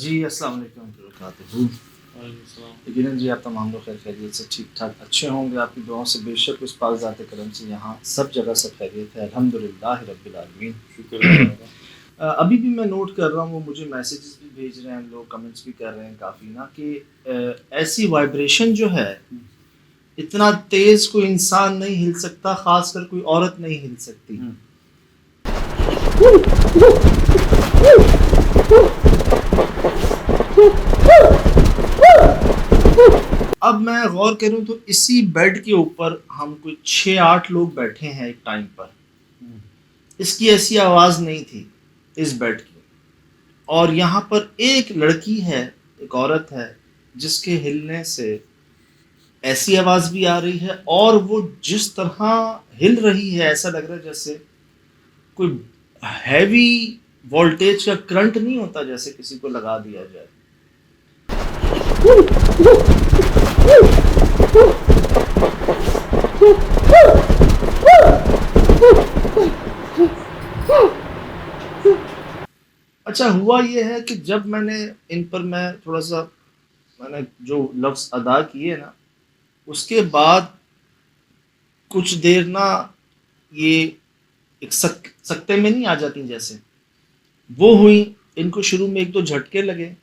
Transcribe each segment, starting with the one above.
جی السلام علیکم ورحمۃ اللہ وبرکاتہ۔ یقیناً جی آپ تمام لوگ خیر خیریت سے ٹھیک ٹھاک اچھے ہوں گے، آپ کی دعاؤں سے بے شک اس پاک ذات کرم سے یہاں سب جگہ سب خیریت ہے، الحمدللہ رب العالمین، شکر ہے۔ ابھی بھی میں نوٹ کر رہا ہوں، وہ مجھے میسیجز بھی بھیج رہے ہیں لوگ، کمنٹس بھی کر رہے ہیں کافی نا، کہ ایسی وائبریشن جو ہے اتنا تیز کوئی انسان نہیں ہل سکتا، خاص کر کوئی عورت نہیں ہل سکتی۔ اب میں غور کروں تو اسی بیڈ کے اوپر ہم کوئی 6-8 لوگ بیٹھے ہیں ایک ٹائم پر، اس کی ایسی آواز نہیں تھی اس بیڈ کی، اور یہاں پر ایک لڑکی ہے، ایک عورت ہے جس کے ہلنے سے ایسی آواز بھی آ رہی ہے، اور وہ جس طرح ہل رہی ہے ایسا لگ رہا ہے جیسے کوئی ہیوی وولٹیج کا کرنٹ نہیں ہوتا، جیسے کسی کو لگا دیا جائے۔ اچھا ہوا یہ ہے کہ جب میں نے ان پر میں تھوڑا سا میں نے جو لفظ ادا کیے نا، اس کے بعد کچھ دیر نا یہ ایک سکتے میں نہیں آ جاتی جیسے وہ ہوئی، ان کو شروع میں 1-2 جھٹکے لگے،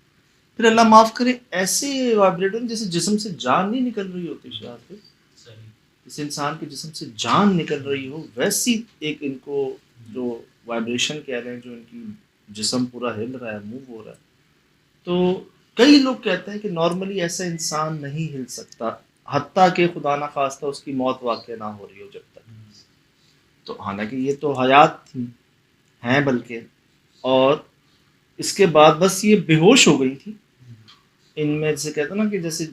پھر اللہ معاف کرے ایسے وائبریٹر جیسے جسم سے جان نہیں نکل رہی ہوتی، شاید اس انسان کے جسم سے جان نکل رہی ہو ویسی ایک ان کو جو وائبریشن کہہ رہے ہیں، جو ان کی جسم پورا ہل رہا ہے، موو ہو رہا ہے۔ تو کئی لوگ کہتے ہیں کہ نارملی ایسا انسان نہیں ہل سکتا، حتیٰ کہ خدا نہ خواستہ اس کی موت واقع نہ ہو رہی ہو جب تک۔ تو حالانکہ یہ تو حیات تھی ہیں بلکہ، اور اس کے بعد بس یہ بے ہوش ہو گئی تھی، ان میں جیسے کہتے ہیں نا کہ جیسے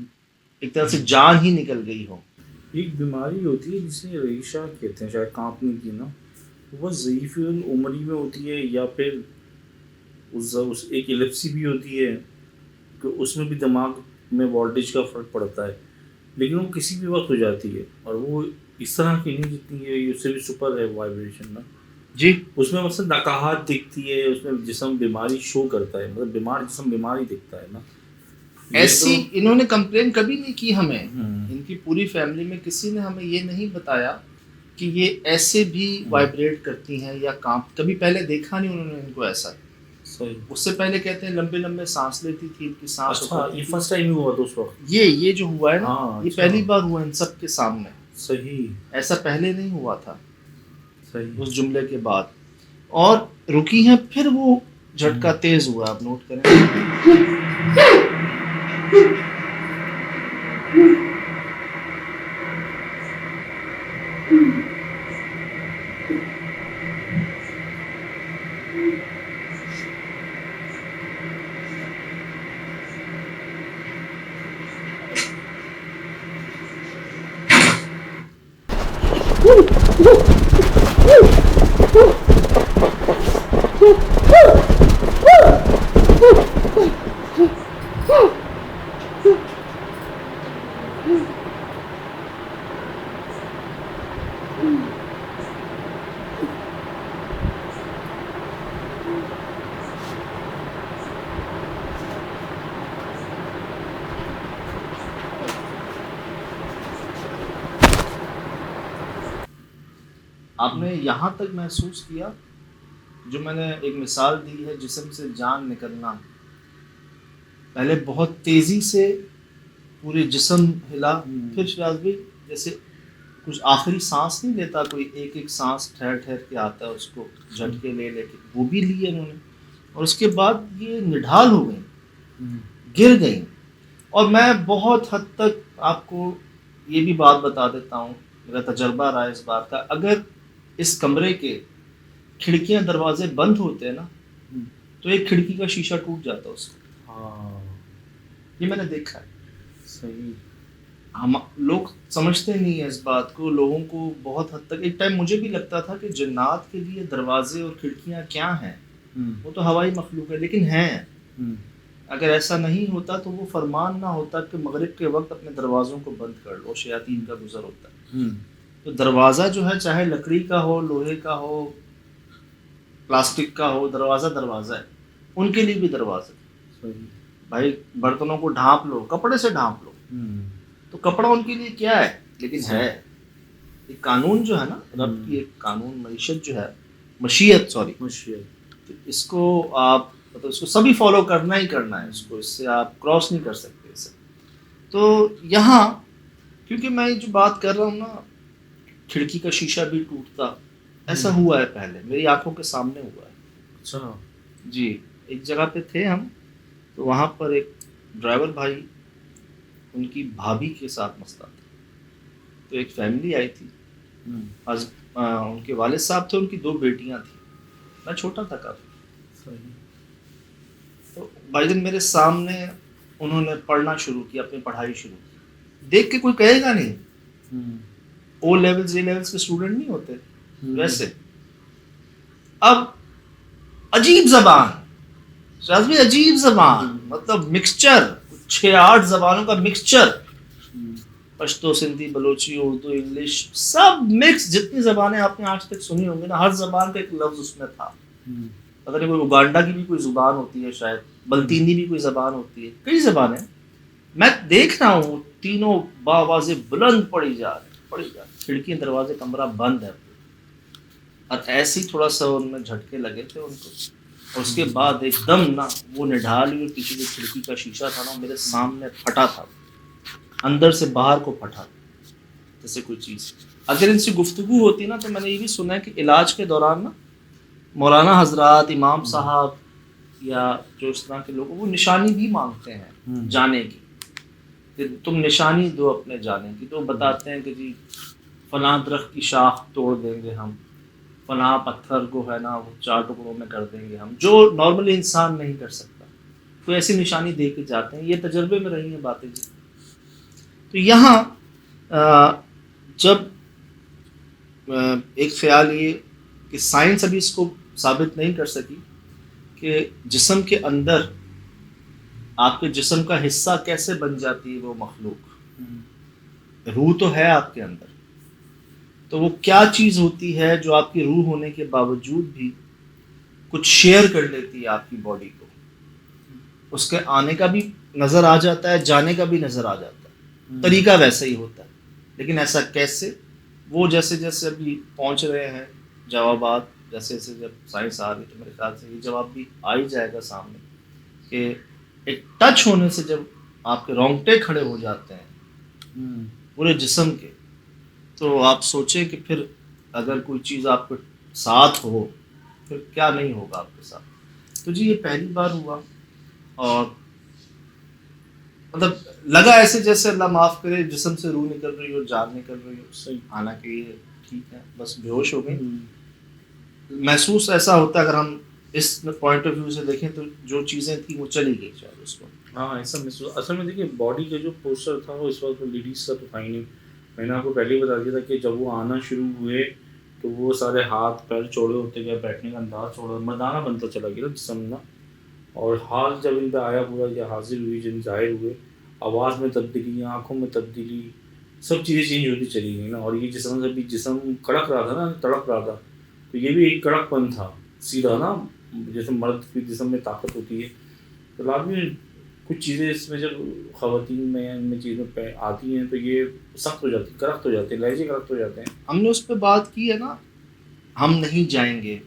ایک طرح سے جان ہی نکل گئی ہو۔ ایک بیماری ہوتی ہے جسے ریشہ کہتے ہیں، شاید کانپنے کی نا، وہ ضعیف العمری میں ہوتی ہے، یا پھر اس ایک ایلپسی بھی ہوتی ہے کہ اس میں بھی دماغ میں وولٹیج کا فرق پڑتا ہے، لیکن وہ کسی بھی وقت ہو جاتی ہے، اور وہ اس طرح کی نہیں جتنی ہے، اس سے بھی سپر ہے وائبریشن نا جی، اس میں مثلا نقاہت دکھتی ہے، اس میں جسم بیماری شو کرتا ہے، مطلب بیمار جسم بیماری دکھتا ہے نا۔ ایسی انہوں نے کمپلین کبھی نہیں کی ہمیں، ان کی پوری فیملی میں کسی نے ہمیں یہ نہیں بتایا کہ یہ ایسے بھی وائبریٹ کرتی ہیں یا کانپ، کبھی پہلے دیکھا نہیں انہوں نے ان کو ایسا۔ صحیح، اس سے پہلے کہتے ہیں لمبے لمبے سانس لیتی تھی، ان کی سانس اچھا یہ فرسٹ ٹائم ہوا تھا اس وقت، یہ جو ہوا ہے نا، یہ اچھا، پہلی بار ہوا ان سب کے سامنے، صحیح، ایسا پہلے نہیں ہوا تھا صحیح، اس جملے کے بعد، اور رکی ہیں، پھر وہ جھٹکا تیز ہوا، آپ نوٹ کریں۔ آپ نے یہاں تک محسوس کیا، جو میں نے ایک مثال دی ہے جسم سے جان نکلنا، پہلے بہت تیزی سے پورے جسم ہلا، پھر شاید بھی جیسے کچھ آخری سانس نہیں لیتا کوئی، ایک ایک سانس ٹھہر ٹھہر کے آتا ہے، اس کو جھٹکے لے لے کے وہ بھی لیے انہوں نے، اور اس کے بعد یہ نڈھال ہو گئیں، گر گئیں۔ اور میں بہت حد تک آپ کو یہ بھی بات بتا دیتا ہوں، میرا تجربہ رہا ہے اس بات کا، اگر اس کمرے کے کھڑکیاں دروازے بند ہوتے ہیں نا، تو ایک کھڑکی کا شیشہ ٹوٹ جاتا ہے اس کو، یہ میں نے دیکھا ہے۔ صحیح، ہم لوگ سمجھتے نہیں ہیں اس بات کو، لوگوں کو بہت حد تک، ایک ٹائم مجھے بھی لگتا تھا کہ جنات کے لیے دروازے اور کھڑکیاں کیا ہیں، وہ تو ہوائی مخلوق ہے، لیکن ہیں۔ اگر ایسا نہیں ہوتا تو وہ فرمان نہ ہوتا کہ مغرب کے وقت اپنے دروازوں کو بند کر لو، شیاطین کا گزر ہوتا ہے۔ تو دروازہ جو ہے چاہے لکڑی کا ہو، لوہے کا ہو، پلاسٹک کا ہو، دروازہ دروازہ ہے، ان کے لیے بھی دروازہ ہے۔ صحیح. بھائی برتنوں کو ڈھانپ لو، کپڑے سے ڈھانپ لو. تو کپڑا ان کے لیے کیا ہے، لیکن ہے ایک قانون جو ہے نا رب کی، ایک قانون معیشت جو ہے، مشیت، تو اس کو آپ مطلب اس کو سبھی فالو کرنا ہی کرنا ہے، اس کو اس سے آپ کراس نہیں کر سکتے اسے. تو یہاں کیونکہ میں جو بات کر رہا ہوں نا، کھڑکی کا شیشہ بھی ٹوٹتا، ایسا ہوا ہے پہلے میری آنکھوں کے سامنے ہوا ہے. اچھا. جی ایک جگہ پہ تھے ہم، تو وہاں پر ایک ڈرائیور بھائی، ان کی بھابھی کے ساتھ مسئلہ تھا. تو ایک فیملی آئی تھی، ان کے والد صاحب تھے، ان کی 2 بیٹیاں تھیں، میں چھوٹا تھا کافی. صحیح. تو بھائی جان میرے سامنے انہوں نے پڑھنا شروع کیا، اپنی پڑھائی شروع کی. دیکھ کے کوئی کہے گا نہیں، او لیولز اے لیولز کے اسٹوڈنٹ نہیں ہوتے ویسے. اب عجیب زبان، شاذ بھی عجیب زبان، مطلب مکسچر، 6-8 زبانوں کا مکسچر، پشتو، سندھی، بلوچی، اردو، انگلش، سب مکس. جتنی زبانیں آپ نے آج تک سنی ہوں گی نا، ہر زبان کا ایک لفظ اس میں تھا. پتہ نہیں کوئی اگانڈا کی بھی کوئی زبان ہوتی ہے، شاید بلطینی بھی کوئی زبان ہوتی ہے، کئی زبانیں. میں دیکھ رہا ہوں تینوں باواز بلند پڑی جا رہی. کھڑکی دروازے کمرہ بند ہے، اور ایسے ہی تھوڑا سا ان میں جھٹکے لگے تھے ان کو. اور اس کے بعد ایک دم نا وہ نڈھالی ہوئی پیچھے جو کھڑکی کا شیشہ تھا نا، میرے سامنے پھٹا تھا، اندر سے باہر کو پھٹا تھا جیسے کوئی چیز. اگر ان سے گفتگو ہوتی نا، تو میں نے یہ بھی سنا ہے کہ علاج کے دوران نا مولانا حضرات، امام صاحب یا جو اس طرح کے لوگ، وہ نشانی بھی مانگتے ہیں جانے کی، کہ تم نشانی دو اپنے جانے کی. تو بتاتے ہیں کہ جی فلاں درخت کی شاخ توڑ دیں گے ہم، فلاں پتھر کو ہے نا وہ 4 ٹکڑوں میں کر دیں گے ہم، جو نارملی انسان نہیں کر سکتا. تو ایسی نشانی دے کے جاتے ہیں. یہ تجربے میں رہی ہیں باتیں جی. تو یہاں جب ایک خیال یہ کہ سائنس ابھی اس کو ثابت نہیں کر سکی کہ جسم کے اندر آپ کے جسم کا حصہ کیسے بن جاتی ہے وہ مخلوق. روح تو ہے آپ کے اندر، تو وہ کیا چیز ہوتی ہے جو آپ کی روح ہونے کے باوجود بھی کچھ شیئر کر لیتی ہے آپ کی باڈی کو. اس کے آنے کا بھی نظر آ جاتا ہے، جانے کا بھی نظر آ جاتا ہے، طریقہ ویسا ہی ہوتا ہے. لیکن ایسا کیسے، وہ جیسے جیسے ابھی پہنچ رہے ہیں جوابات، جیسے جیسے جب سائنس آ رہی تو میرے خیال سے یہ جواب بھی آ ہی جائے گا سامنے، کہ ایک ٹچ ہونے سے جب آپ کے رونگٹے کھڑے ہو جاتے ہیں پورے جسم کے، تو آپ سوچیں کہ پھر اگر کوئی چیز آپ کے ساتھ ہو پھر کیا نہیں ہوگا آپ کے ساتھ. تو جی یہ پہلی بار ہوا، اور مطلب لگا ایسے جیسے اللہ معاف کرے جسم سے روح نکل رہی ہو، جان نکل رہی ہو. صحیح. حالانکہ یہ ٹھیک ہے، بس بے ہوش ہو گئی. محسوس ایسا ہوتا ہے اگر ہم اس پوائنٹ آف ویو سے دیکھیں تو جو چیزیں تھیں وہ چلی گئی شاید اس کو. ہاں ایسا محسوس. اصل میں دیکھیے باڈی کا جو پوسچر تھا وہ اس وقت لیڈیز کا تو تھا ہی نہیں. میں نے آپ کو پہلے ہی بتا دیا تھا کہ جب وہ آنا شروع ہوئے تو وہ سارے ہاتھ پیر چوڑے ہوتے گئے، بیٹھنے کا انداز چوڑا، مردانہ بنتا چلا گیا جسم نا. اور حال جب ان پہ آیا پورا، یا حاضر ہوئی، جب ظاہر ہوئے، آواز میں تبدیلی، آنکھوں میں تبدیلی، سب چیزیں چینج ہوتی چلی گئی نا. اور یہ جسم سے بھی جسم کڑک رہا تھا نا، تڑپ رہا تھا، تو یہ بھی ایک کڑک پن تھا سیدھا نا، جیسے مرد کی جسم میں طاقت ہوتی ہے. تو لازمی کچھ چیزیں اس میں جب خواتین میں یا ان میں چیزوں پہ آتی ہیں تو یہ سخت ہو جاتی، کرخت ہو جاتے ہیں، لہجے کرخت ہو جاتے ہیں. ہم نے اس پہ بات کی ہے نا، ہم نہیں جائیں گے.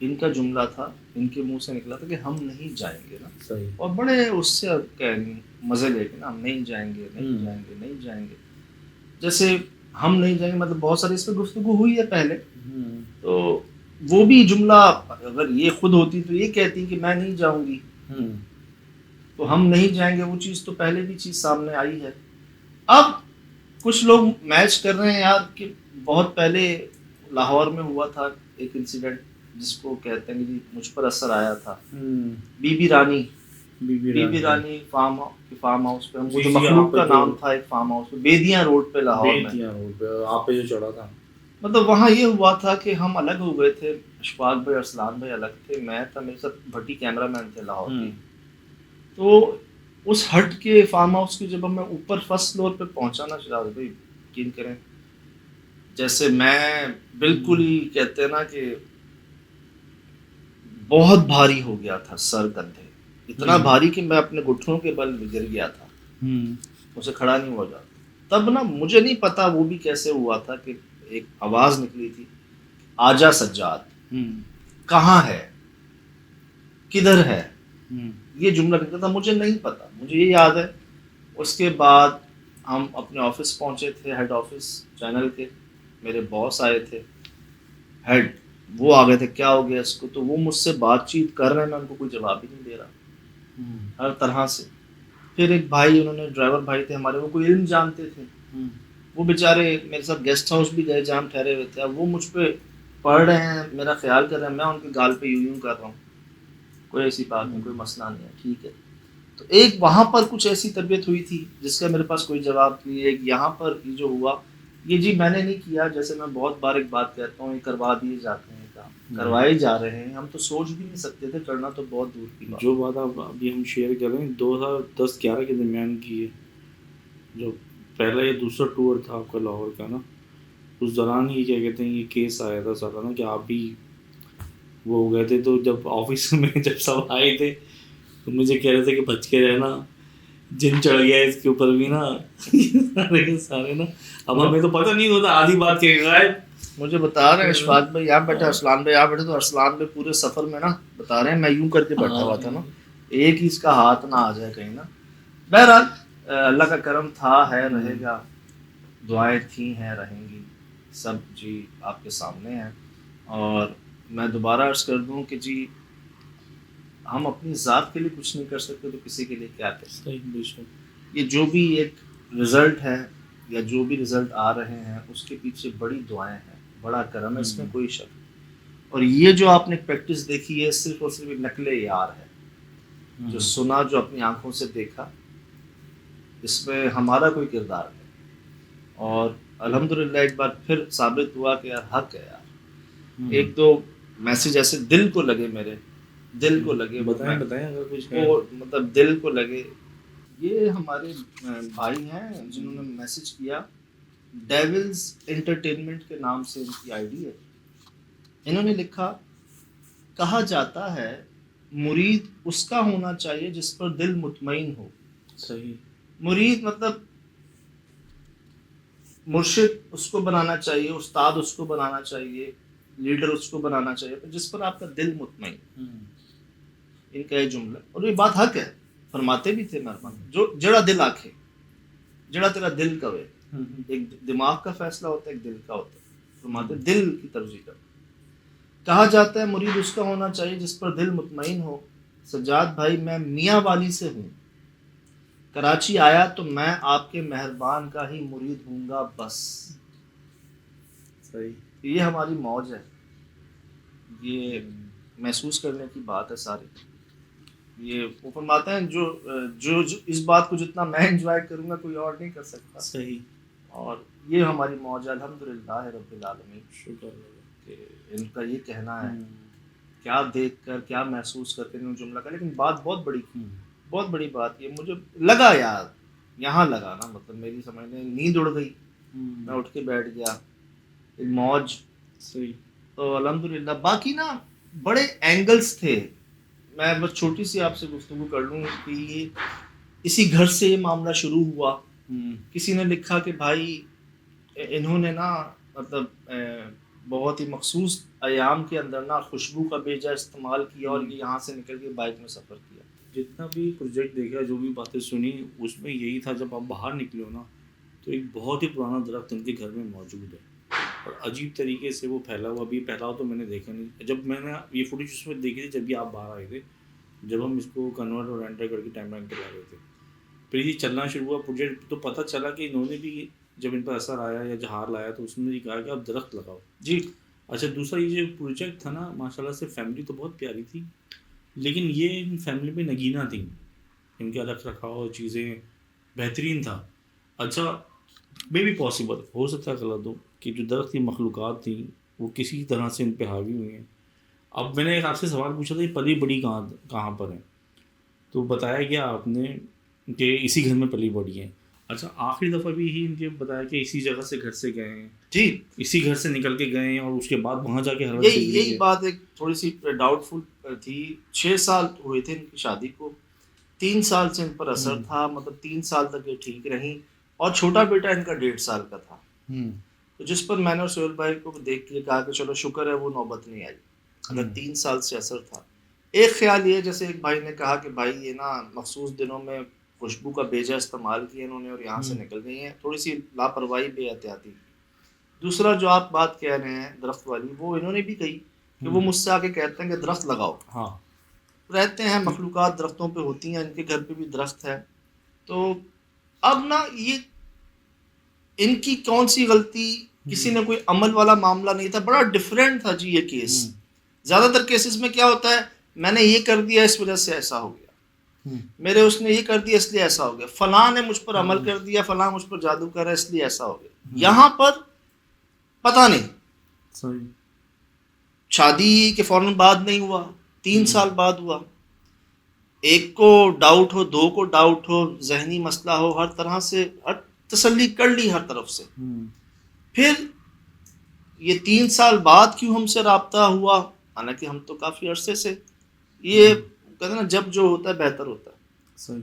ان کا جملہ تھا، ان کے منہ سے نکلا تھا کہ ہم نہیں جائیں گے نا. صحیح. اور بڑے اس سے مزے لے کے نا، ہم نہیں جائیں گے، نہیں جائیں گے، نہیں جائیں گے. جیسے ہم نہیں جائیں گے، مطلب بہت ساری اس پہ گفتگو ہوئی ہے پہلے. تو وہ بھی جملہ اگر یہ خود ہوتی تو یہ کہتی کہ میں نہیں جاؤں گی، تو ہم نہیں جائیں گے، وہ چیز تو پہلے بھی چیز سامنے آئی ہے. اب کچھ لوگ میچ کر رہے ہیں یار کہ بہت پہلے لاہور میں ہوا تھا ایک انسیڈنٹ جس کو کہتے ہیں کہ مجھ پر اثر آیا تھا. Bibi Rani farm house پہ، ہم کو جو مخلوق کا نام تھا ایک فارم ہاؤس پہ بیدیاں روڈ پہ لاہور میں، بیدیاں روڈ پہ آپ پہ جو چڑھا تھا. مطلب وہاں یہ ہوا تھا کہ ہم الگ ہو گئے تھے، اشفاق بھائی، ارسلان بھائی الگ تھے، میں تھا، میرے ساتھ بھٹی کیمرہ مین تھے لاہور کے. تو اس ہٹ کے فارم ہاؤس کی جب میں اوپر فرسٹ فلور پہ پہنچا نا شاید بھائی، یقین کریں جیسے میں بالکل ہی کہتے ہیں نا کہ بہت بھاری ہو گیا تھا، سر کندھے اتنا بھاری کہ میں اپنے گھٹنوں کے بل گر گیا تھا, اسے کھڑا نہیں ہوا جاتا. تب نا مجھے نہیں پتا وہ بھی کیسے ہوا تھا کہ ایک آواز نکلی تھی, آجا سجاد کہاں ہے, کدھر ہے, یہ جملہ نکلا تھا. مجھے نہیں پتا, مجھے یہ یاد ہے. اس کے بعد ہم اپنے آفس پہنچے تھے, ہیڈ آفس چینل کے. میرے باس آئے تھے, ہیڈ, وہ آ گئے تھے, کیا ہو گیا اس کو, تو وہ مجھ سے بات چیت کر رہے ہیں, میں ان کو کوئی جواب ہی نہیں دے رہا ہر طرح سے. پھر ایک بھائی, انہوں نے ڈرائیور بھائی تھے ہمارے, وہ کوئی علم جانتے تھے, وہ بیچارے میرے ساتھ گیسٹ ہاؤس بھی گئے جہاں ہم ٹھہرے ہوئے تھے. اب وہ مجھ پہ پڑھ رہے ہیں, میرا خیال کر رہے ہیں, میں ان کے گال پہ یوں کر رہا ہوں, کوئی ایسی بات نہیں, کوئی مسئلہ نہیں ہے, ٹھیک ہے. تو ایک وہاں پر کچھ ایسی طبیعت ہوئی تھی جس کا میرے پاس کوئی جواب نہیں. ایک یہاں پر یہ جو ہوا, یہ جی میں نے نہیں کیا, جیسے میں بہت بار ایک بات کہتا ہوں, یہ کروا دیے جاتے ہیں کام, کروائے جا رہے ہیں, ہم تو سوچ بھی نہیں سکتے تھے, کرنا تو بہت دور کی بات. جو بات آپ ابھی ہم شیئر کر رہے ہیں 2010-11 کے درمیان کی ہے, جو پہلا یا دوسرا ٹور تھا آپ کا لاہور کا نا, اس دوران ہی کیا کہتے ہیں یہ کیس آیا تھا سارا نا, کہ آپ بھی وہ ہو گئے تھے. تو جب آفس میں جب سب آئے تھے تو مجھے کہہ رہے تھے کہ بچ کے رہنا, جن چڑھ گیا اس کے اوپر بھی نا سارے نا. اب ہمیں تو پتہ نہیں ہوتا, آدھی بات کہ غائب. مجھے بتا رہے ہیں اشفاق بھائی یہاں بیٹھے, ارسلان بھائی یہاں بیٹھے, تو ارسلان بھائی پورے سفر میں نا بتا رہے ہیں میں یوں کر کے بیٹھا ہوا تھا نا, ایک ہی اس کا ہاتھ نہ آ جائے کہیں نا. بہرحال اللہ کا کرم تھا, ہے, رہے گا, دعائیں تھیں, ہیں, رہیں گی, سب جی آپ کے سامنے ہیں. اور میں دوبارہ عرض کر دوں کہ جی ہم اپنی ذات کے لیے کچھ نہیں کر سکتے تو کسی کے لیے کیا کر سکتے. یہ جو بھی ایک رزلٹ ہے یا جو بھی رزلٹ آ رہے ہیں اس کے پیچھے بڑی دعائیں ہیں, بڑا کرم ہے, اس میں کوئی شک نہیں. اور یہ جو آپ نے پریکٹس دیکھی ہے صرف اور صرف ایک نقل یار ہے, جو سنا, جو اپنی آنکھوں سے دیکھا, اس میں ہمارا کوئی کردار نہیں. اور الحمدللہ ایک بار پھر ثابت ہوا کہ یار حق ہے یار. ایک دو میسج ایسے دل کو لگے, میرے دل کو لگے, بتائیں اگر کچھ ہے. وہ مطلب دل کو لگے. یہ ہمارے بھائی ہیں جنہوں نے میسج کیا, ڈیولز انٹرٹینمنٹ کے نام سے ان کی آئی ڈی ہے. انہوں نے لکھا, کہا جاتا ہے مرید اس کا ہونا چاہیے جس پر دل مطمئن ہو. صحیح. مرید مطلب مرشد اس کو بنانا چاہیے, استاد اس کو بنانا چاہیے, لیڈر اس کو بنانا چاہیے جس پر آپ کا دل مطمئن. ان کا یہ جملہ, اور یہ بات حق ہے, فرماتے بھی تھے مہربان, جو جڑا دل آکھے, جڑا تیرا دل کوے. ایک دماغ کا فیصلہ ہوتا ہے, ایک دل کا ہوتا ہے, فرماتے دل کی ترجیح کر. کہا جاتا ہے مرید اس کا ہونا چاہیے جس پر دل مطمئن ہو. سجاد بھائی میں میاں والی سے ہوں, کراچی آیا تو میں آپ کے مہربان کا ہی مرید ہوں گا بس. صحیح. یہ ہماری موج ہے, یہ محسوس کرنے کی بات ہے ساری. یہ وہ فرماتے ہیں جو اس بات کو جتنا میں انجوائے کروں گا کوئی اور نہیں کر سکتا. صحیح. اور یہ ہماری موج ہے الحمدللہ رب العالمین. شکر کہ ان کا یہ کہنا ہے, کیا دیکھ کر کیا محسوس کر کے انہوں نے جملہ کا. لیکن بات بہت بڑی کی, بہت بڑی بات. یہ مجھے لگا یار, یہاں لگا نا, مطلب میری سمجھنے نیند اڑ گئی, میں اٹھ کے بیٹھ گیا, ایک موج. صحیح. تو الحمدللہ. باقی نا بڑے اینگلز تھے, میں بس چھوٹی سی آپ سے گفتگو کر لوں کہ یہ اسی گھر سے یہ معاملہ شروع ہوا. کسی نے لکھا کہ بھائی انہوں نے نا مطلب بہت ہی مخصوص ایام کے اندر نا خوشبو کا بیجا استعمال کیا اور یہ یہاں سے نکل کے بائک میں سفر کیا. جتنا بھی پروجیکٹ دیکھا, جو بھی باتیں سنی, اس میں یہی تھا جب آپ باہر نکلے ہو نا تو ایک بہت ہی پرانا درخت ان کے گھر میں موجود ہے, اور عجیب طریقے سے وہ پھیلا ہوا. ابھی پھیلا تو میں نے دیکھا نہیں, جب میں نے یہ فوٹیج اس میں دیکھی تھی جب بھی آپ باہر آئے تھے, جب ہم اس کو کنورٹ اور رینڈر کر کے ٹائم لائن پہ لا رہے تھے. پھر یہ چلنا شروع ہوا پروجیکٹ, تو پتہ چلا کہ انہوں نے بھی جب ان پر اثر آیا یا جہار لایا تو اس نے یہ کہا کہ آپ درخت لگاؤ. جی. اچھا, دوسرا یہ جو پروجیکٹ تھا نا, ماشاء اللہ سے فیملی تو بہت پیاری تھی, لیکن یہ ان فیملی پہ نگینہ تھیں, ان کے رکھ رکھاؤ چیزیں بہترین تھا. اچھا, مے بھی پاسبل ہو سکتا ہے غلط ہو کہ جو درخت کی مخلوقات تھیں وہ کسی طرح سے ان پہ حاوی ہوئی ہیں. اب میں نے ایک آپ سے سوال پوچھا تھا, یہ پلی بڑی کہاں پر ہے, تو بتایا گیا آپ نے کہ اسی گھر میں پلی بڑی ہیں. اچھا آخری دفعہ بھی ہی ان کے بتایا کہ اسی جگہ سے گھر سے گئے ہیں، جی اسی گھر سے نکل کے گئے ہیں اور اس کے بعد وہاں جا کے حالت یہی بگڑی یہی ہے؟ بات ایک تھوڑی سی ڈاؤٹ فل تھی. 6 سال ہوئے تھے ان کی شادی کو، 3 سال سے ان پر اثر تھا، مطلب 3 سال تک یہ ٹھیک رہیں، اور چھوٹا بیٹا ان کا 1.5 سال کا تھا. تو جس پر میں نے سہیل بھائی کو دیکھ کے کہا کہ چلو شکر ہے وہ نوبت نہیں آئی، اگر 3 سال سے اثر تھا. ایک خیال یہ، جیسے ایک بھائی نے کہا کہ بھائی یہ نا مخصوص دنوں میں خوشبو کا بیجا استعمال کیا انہوں نے اور یہاں سے نکل گئی ہیں، تھوڑی سی لاپرواہی بے احتیاطی. دوسرا جو آپ بات کہہ رہے ہیں درخت والی، وہ انہوں نے بھی کہی کہ وہ مجھ سے آ کے کہتے ہیں کہ درخت لگاؤ. ہاں رہتے ہیں مخلوقات درختوں پہ ہوتی ہیں، ان کے گھر پہ بھی درخت ہے. تو اب نا یہ ان کی کون سی غلطی، کسی نے کوئی عمل والا معاملہ نہیں تھا، بڑا ڈفرینٹ تھا جی یہ کیس. زیادہ تر کیسز میں کیا ہوتا ہے، میں نے یہ کر دیا اس وجہ سے ایسا ہو گیا، میرے اس نے یہ کر دیا اس لیے ایسا ہو گیا، فلاں نے مجھ پر عمل کر دیا، فلاں مجھ پر جادو کرا اس لیے ایسا ہو گیا. یہاں پر پتہ نہیں، صحیح. شادی کے فوراً بعد نہیں ہوا، 3 سال بعد ہوا. ایک کو ڈاؤٹ ہو، دو کو ڈاؤٹ ہو، ذہنی مسئلہ ہو، ہر طرح سے ہر تسلی کر لی ہر طرف سے. پھر یہ 3 سال بعد کیوں ہم سے رابطہ ہوا، حالانکہ ہم تو کافی عرصے سے، یہ کہتے ہیں نا جب جو ہوتا ہے بہتر ہوتا ہے. صحیح.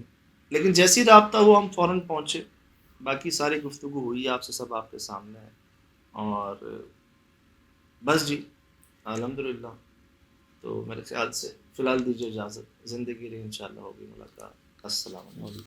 لیکن جیسی رابطہ ہوا ہم فوراً پہنچے. باقی ساری گفتگو ہوئی آپ سے، سب آپ کے سامنے ہے، اور بس جی الحمدللہ. تو میرے خیال سے فی الحال دیجیے اجازت، زندگی رہی انشاءاللہ ہوگی ملاقات. السلام علیکم.